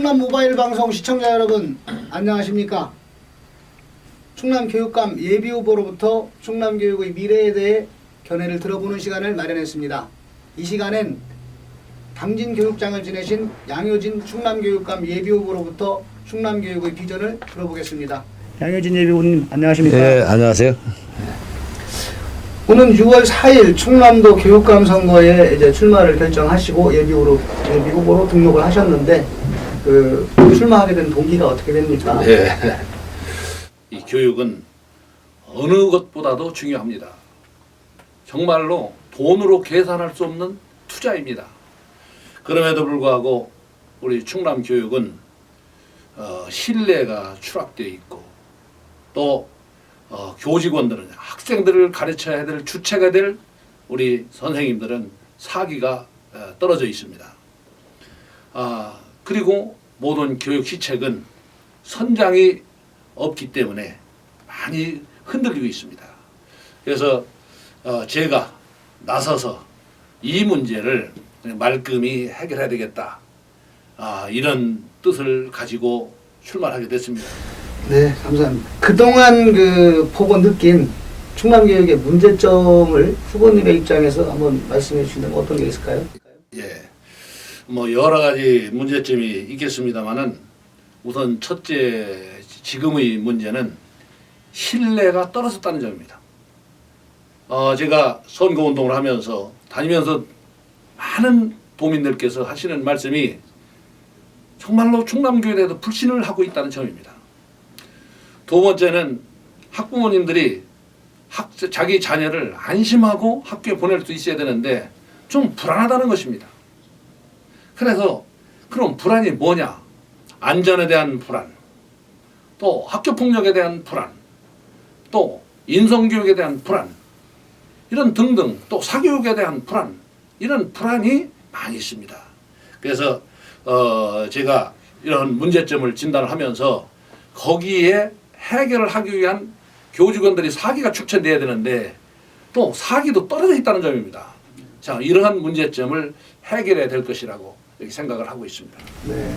충남 모바일 방송 시청자 여러분 안녕하십니까? 충남 교육감 예비 후보로부터 충남 교육의 미래에 대해 견해를 들어보는 시간을 마련했습니다. 이 시간엔 당진 교육장을 지내신 양효진 충남 교육감 예비 후보로부터 충남 교육의 비전을 들어보겠습니다. 양효진 예비 후보님 안녕하십니까? 네, 안녕하세요. 오는 6월 4일 충남도 교육감 선거에 이제 출마를 결정하시고 예비 후보로 등록을 하셨는데 출마하게 된 동기가 어떻게 됩니까? 네. 이 교육은 어느 것보다도 중요합니다. 정말로 돈으로 계산할 수 없는 투자입니다. 그럼에도 불구하고 우리 충남 교육은 신뢰가 추락되어 있고 또 교직원들은 학생들을 가르쳐야 될 주체가 될 우리 선생님들은 사기가 떨어져 있습니다. 그리고 모든 교육 시책은 선장이 없기 때문에 많이 흔들리고 있습니다. 그래서 제가 나서서 이 문제를 말끔히 해결해야 되겠다. 이런 뜻을 가지고 출마하게 됐습니다. 네, 감사합니다. 그동안 보고 느낀 충남교육의 문제점을 후보님의 입장에서 한번 말씀해 주신다면 어떤 게 있을까요? 예, 뭐 여러 가지 문제점이 있겠습니다만은 우선 첫째 지금의 문제는 신뢰가 떨어졌다는 점입니다. 제가 선거운동을 하면서 다니면서 많은 도민들께서 하시는 말씀이 정말로 충남교육에 대해서 불신을 하고 있다는 점입니다. 두 번째는 학부모님들이 자기 자녀를 안심하고 학교에 보낼 수 있어야 되는데 좀 불안하다는 것입니다. 그래서 그럼 불안이 뭐냐? 안전에 대한 불안, 또 학교폭력에 대한 불안, 또 인성교육에 대한 불안, 이런 등등, 또 사교육에 대한 불안, 이런 불안이 많이 있습니다. 그래서 제가 이런 문제점을 진단을 하면서 거기에 해결을 하기 위한 교직원들이 사기가 축천돼야 되는데 또 사기도 떨어져 있다는 점입니다. 자, 이러한 문제점을 해결해야 될 것이라고 이렇게 생각을 하고 있습니다. 네.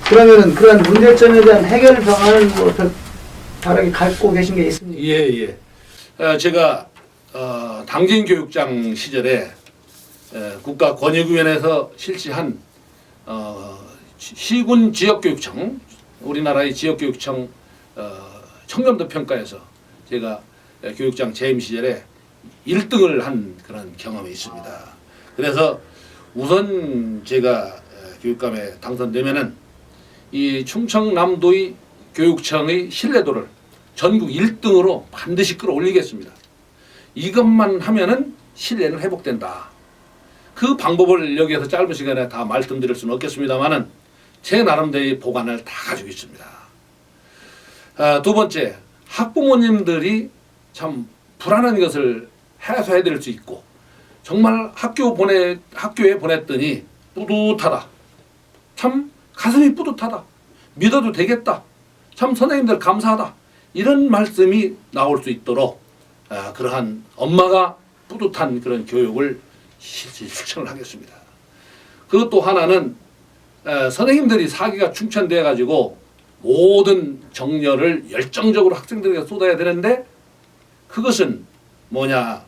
그러면은 그런 문제점에 대한 해결 방안을 다르게 갖고 계신 게 있습니까? 예. 제가 당진 교육장 시절에 국가권익위원회에서 실시한 시군 지역교육청, 우리나라의 지역교육청 청렴도 평가에서 제가 교육장 재임 시절에 1등을 한 그런 경험이 있습니다. 그래서 우선 제가 교육감에 당선되면은 이 충청남도의 교육청의 신뢰도를 전국 1등으로 반드시 끌어올리겠습니다. 이것만 하면은 신뢰는 회복된다. 그 방법을 여기에서 짧은 시간에 다 말씀드릴 수는 없겠습니다만은 제 나름대로의 보관을 다 가지고 있습니다. 두 번째, 학부모님들이 참 불안한 것을 해소해 드릴 수 있고 정말 학교에 보냈더니 뿌듯하다. 참 가슴이 뿌듯하다. 믿어도 되겠다. 참 선생님들 감사하다. 이런 말씀이 나올 수 있도록 그러한 엄마가 뿌듯한 그런 교육을 실천을 하겠습니다. 그것도 하나는 선생님들이 사기가 충천돼 가지고 모든 정열을 열정적으로 학생들에게 쏟아야 되는데 그것은 뭐냐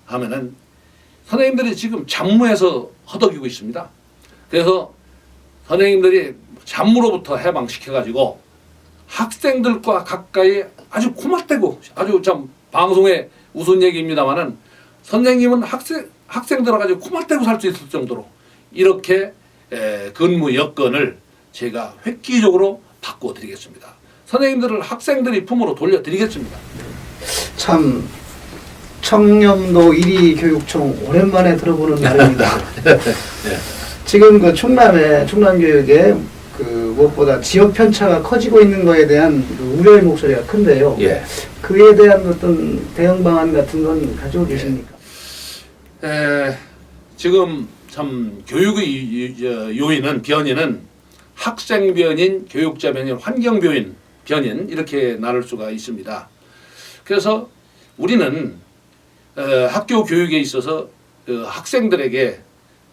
하면은 선생님들이 지금 잡무에서 허덕이고 있습니다. 그래서 선생님들이 잡무로부터 해방시켜 가지고 학생들과 가까이 아주 고맙대고 아주 참 방송에 우스운 얘기입니다만은 선생님은 학생들과 가지고 고맙대고 살 수 있을 정도로 이렇게 근무 여건을 제가 획기적으로 바꿔드리겠습니다. 선생님들을 학생들이 품으로 돌려드리겠습니다. 참 청렴도 1위 교육청 오랜만에 들어보는 말입니다. 네. 지금 충남교육에 무엇보다 지역 편차가 커지고 있는 것에 대한 우려의 목소리가 큰데요. 예. 그에 대한 어떤 대응 방안 같은 건 가지고 계십니까? 지금 참 교육의 변이는 학생 변인, 교육자 변인, 환경 변인 이렇게 나눌 수가 있습니다. 그래서 우리는 학교 교육에 있어서 학생들에게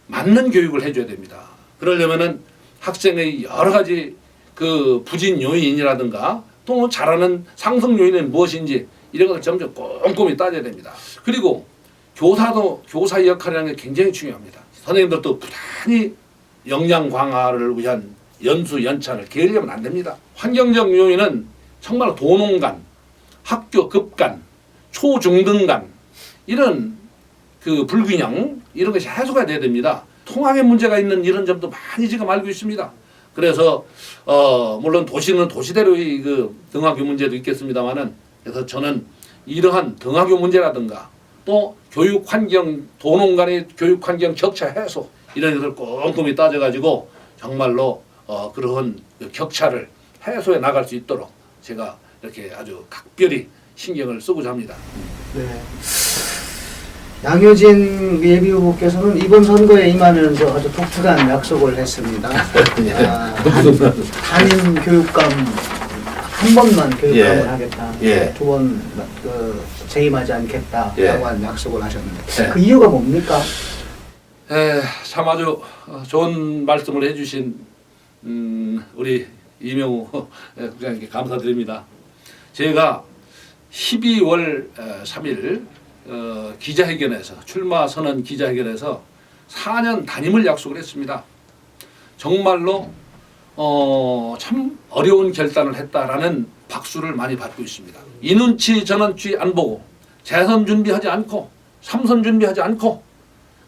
맞는 교육을 해줘야 됩니다. 그러려면은 학생의 여러 가지 그 부진 요인이라든가 또 잘하는 상승 요인은 무엇인지 이런 것을 점점 꼼꼼히 따져야 됩니다. 그리고 교사도 교사의 역할이라는 게 굉장히 중요합니다. 선생님들도 부단히 역량 강화를 위한 연수 연차를 게으르면 안 됩니다. 환경적 요인은 정말 도농간, 학교 급간, 초중등간 이런 그 불균형 이런 것이 해소가 돼야 됩니다. 통학의 문제가 있는 이런 점도 많이 지금 알고 있습니다. 그래서 물론 도시는 도시대로의 그 등하교 문제도 있겠습니다만은 그래서 저는 이러한 등하교 문제라든가 또 교육 환경 도농 간의 교육 환경 격차 해소 이런 것을 꼼꼼히 따져가지고 정말로 그러한 격차를 해소해 나갈 수 있도록 제가 이렇게 아주 각별히 신경을 쓰고자 합니다. 네. 양효진 예비후보께서는 이번 선거에 임하면서 아주 독특한 약속을 했습니다. 담임 교육감 한 번만 교육감을 예. 하겠다. 예. 두 번 재임하지 않겠다라고 예. 한 약속을 하셨는데 예. 그 이유가 뭡니까? 참 아주 좋은 말씀을 해주신 우리 이명우 국장님께 감사드립니다. 제가 12월 3일 기자회견에서 출마 선언 기자회견에서 4년 담임을 약속을 했습니다. 정말로 참 어려운 결단을 했다라는 박수를 많이 받고 있습니다. 이 눈치 저 눈치 안 보고 재선 준비하지 않고 3선 준비하지 않고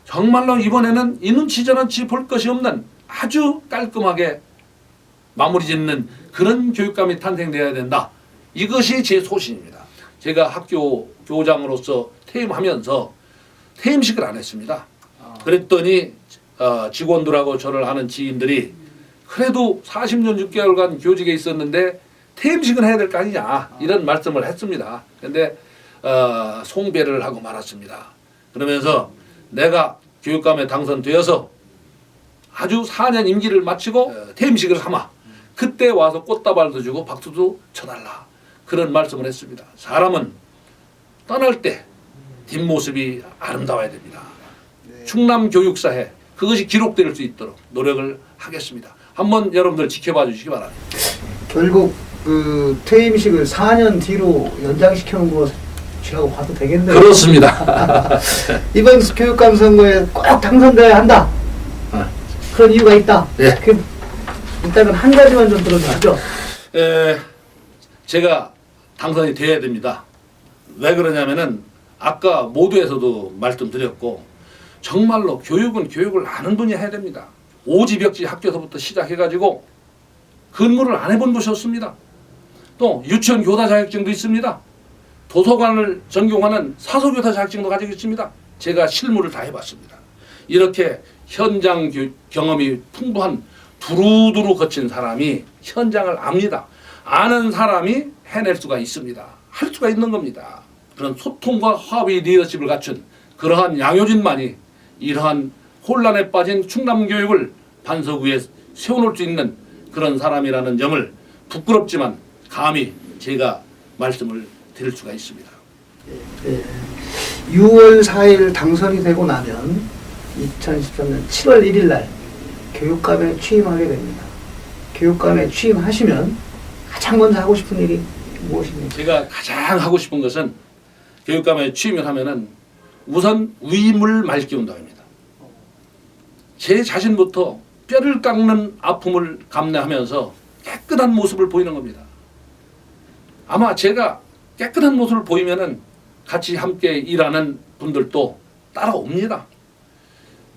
정말로 이번에는 이 눈치 저 눈치 볼 것이 없는 아주 깔끔하게 마무리 짓는 그런 교육감이 탄생되어야 된다. 이것이 제 소신입니다. 제가 학교 교장으로서 퇴임하면서 퇴임식을 안 했습니다. 그랬더니 직원들하고 저를 아는 지인들이 그래도 40년 6개월간 교직에 있었는데 퇴임식은 해야 될 거 아니냐 이런 말씀을 했습니다. 그런데 송배를 하고 말았습니다. 그러면서 내가 교육감에 당선되어서 아주 4년 임기를 마치고 퇴임식을 하마 그때 와서 꽃다발도 주고 박수도 쳐달라 그런 말씀을 했습니다. 사람은 떠날 때 뒷모습이 아름다워야 됩니다. 충남 교육사회 그것이 기록될 수 있도록 노력을 하겠습니다. 한번 여러분들 지켜봐 주시기 바랍니다. 결국 그 퇴임식을 4년 뒤로 연장시켜놓은 것이라고 봐도 되겠네요. 그렇습니다. 이번 교육감 선거에 꼭 당선돼야 한다. 그런 이유가 있다. 예. 일단은 한 가지만 좀 들어주시죠. 제가 당선이 돼야 됩니다. 왜 그러냐면은 아까 모두에서도 말씀드렸고 정말로 교육은 교육을 아는 분이 해야 됩니다. 오지벽지 학교서부터 시작해가지고 근무를 안 해본 곳이 없습니다. 또 유치원 교사 자격증도 있습니다. 도서관을 전공하는 사서교사 자격증도 가지고 있습니다. 제가 실무를 다 해봤습니다. 이렇게 현장 경험이 풍부한 두루두루 거친 사람이 현장을 압니다. 아는 사람이 해낼 수가 있습니다. 할 수가 있는 겁니다. 그런 소통과 화합의 리더십을 갖춘 그러한 양효진만이 이러한 혼란에 빠진 충남교육을 반석 위에 세워놓을 수 있는 그런 사람이라는 점을 부끄럽지만 감히 제가 말씀을 드릴 수가 있습니다. 6월 4일 당선이 되고 나면 2013년 7월 1일 날 교육감에 취임하게 됩니다. 교육감에 취임하시면 가장 먼저 하고 싶은 일이 무엇입니까? 제가 가장 하고 싶은 것은 교육감에 취임을 하면은 우선 위임을 맑게 운동입니다. 제 자신부터 뼈를 깎는 아픔을 감내하면서 깨끗한 모습을 보이는 겁니다. 아마 제가 깨끗한 모습을 보이면은 같이 함께 일하는 분들도 따라옵니다.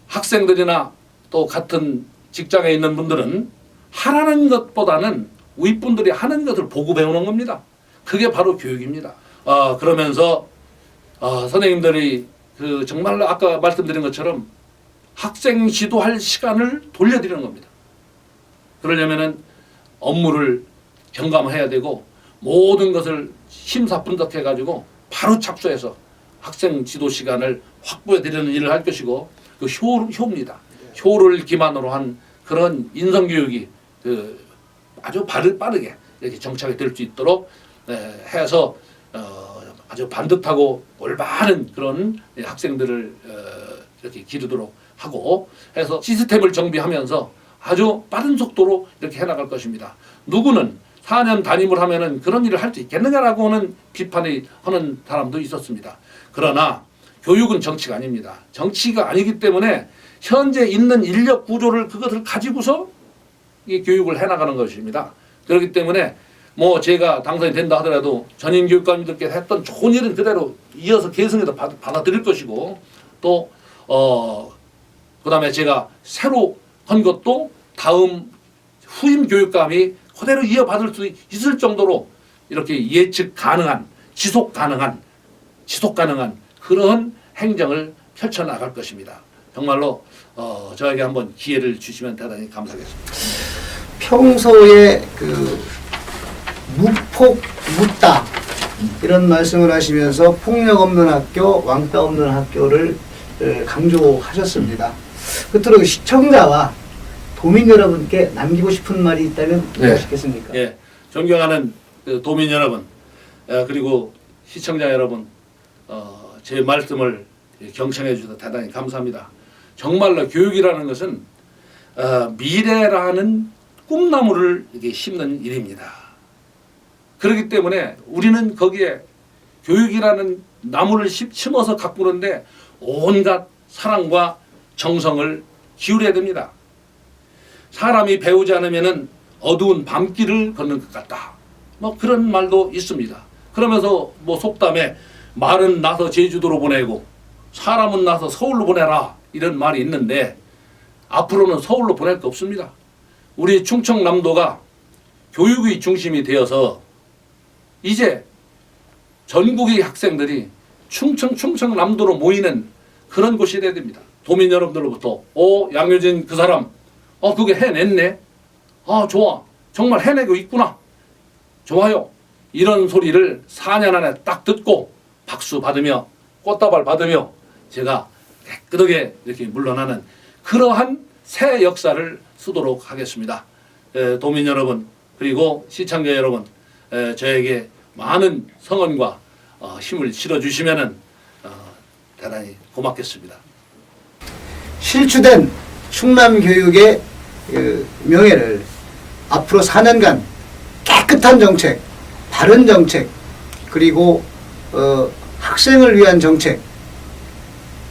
학생들이나 또 같은 직장에 있는 분들은 하라는 것보다는 윗분들이 하는 것을 보고 배우는 겁니다. 그게 바로 교육입니다. 그러면서 선생님들이 그 정말로 아까 말씀드린 것처럼 학생 지도할 시간을 돌려드리는 겁니다. 그러려면은 업무를 경감해야 되고 모든 것을 심사분석해 가지고 바로 착수해서 학생 지도 시간을 확보해 드리는 일을 할 것이고 그 효입니다. 효를 기반으로 한 그런 인성 교육이 아주 빠르게 이렇게 정착이 될 수 있도록 해서 아주 반듯하고 올바른 그런 학생들을 이렇게 기르도록 하고 해서 시스템을 정비하면서 아주 빠른 속도로 이렇게 해나갈 것입니다. 누구는 4년 단임을 하면은 그런 일을 할 수 있겠느냐라고 하는 비판이 하는 사람도 있었습니다. 그러나 교육은 정치가 아닙니다. 정치가 아니기 때문에 현재 있는 인력 구조를 그것을 가지고서 이 교육을 해나가는 것입니다. 그렇기 때문에 뭐 제가 당선이 된다 하더라도 전임 교육감님들께서 했던 좋은 일은 그대로 이어서 계승해서 받아들일 것이고 또 그다음에 제가 새로 한 것도 다음 후임 교육감이 그대로 이어받을 수 있을 정도로 이렇게 예측 가능한 지속 가능한 그런 행정을 펼쳐나갈 것입니다. 정말로 저에게 한번 기회를 주시면 대단히 감사하겠습니다. 평소에 그 무폭 묻다 이런 말씀을 하시면서 폭력 없는 학교, 왕따 없는 학교를 강조하셨습니다. 끝으로 시청자와 도민 여러분께 남기고 싶은 말이 있다면 무엇이겠습니까? 예, 존경하는 그 도민 여러분 그리고 시청자 여러분 제 말씀을 경청해 주셔서 대단히 감사합니다. 정말로 교육이라는 것은 미래라는 꿈나무를 이렇게 심는 일입니다. 그렇기 때문에 우리는 거기에 교육이라는 나무를 심어서 가꾸는데 온갖 사랑과 정성을 기울여야 됩니다. 사람이 배우지 않으면은 어두운 밤길을 걷는 것 같다. 뭐 그런 말도 있습니다. 그러면서 뭐 속담에 말은 나서 제주도로 보내고 사람은 나서 서울로 보내라 이런 말이 있는데 앞으로는 서울로 보낼 거 없습니다. 우리 충청남도가 교육의 중심이 되어서 이제 전국의 학생들이 충청남도로 모이는 그런 곳이 돼야 됩니다. 도민 여러분들로부터 양효진 그 사람 그게 해냈네. 좋아. 정말 해내고 있구나. 좋아요. 이런 소리를 4년 안에 딱 듣고 박수 받으며 꽃다발 받으며 제가 깨끗하게 이렇게 물러나는 그러한 새 역사를 쓰도록 하겠습니다. 도민 여러분 그리고 시청자 여러분 저에게 많은 성원과 힘을 실어주시면은 대단히 고맙겠습니다. 실추된 충남교육의 그 명예를 앞으로 4년간 깨끗한 정책, 바른 정책, 그리고 학생을 위한 정책,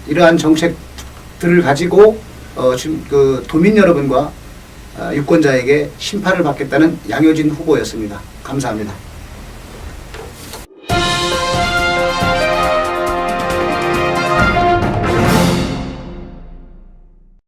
이러한 정책들을 가지고 지금 그 도민 여러분과 유권자에게 심판을 받겠다는 양효진 후보였습니다. 감사합니다.